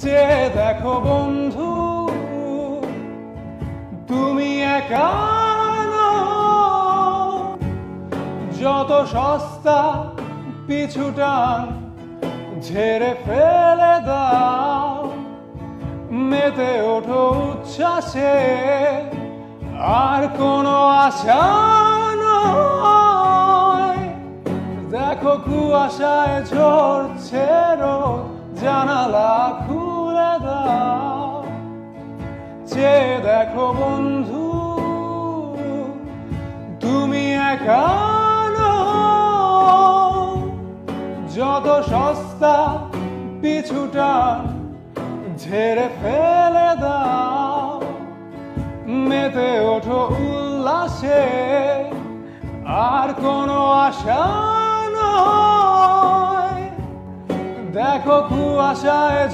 চেয়ে দেখো বন্ধু, তুমি একা নও। যত সস্তা পিছুটান ঝেড়ে ফেলে দাও, মেতে ওঠো উচ্ছ্বাসে, আর কোনো আশা নয়। দেখো কুয়াশায় ঝরছে রোদ, জানালা খুলে দাও। চেয়ে দেখো বন্ধু, তুমি একা নও। যত সস্তা পিছুটান ঝেড়ে ফেলে দাও, মেতে ওঠো উল্লাসে, আর কোনো আশা নয়। দেখো কুয়াশায়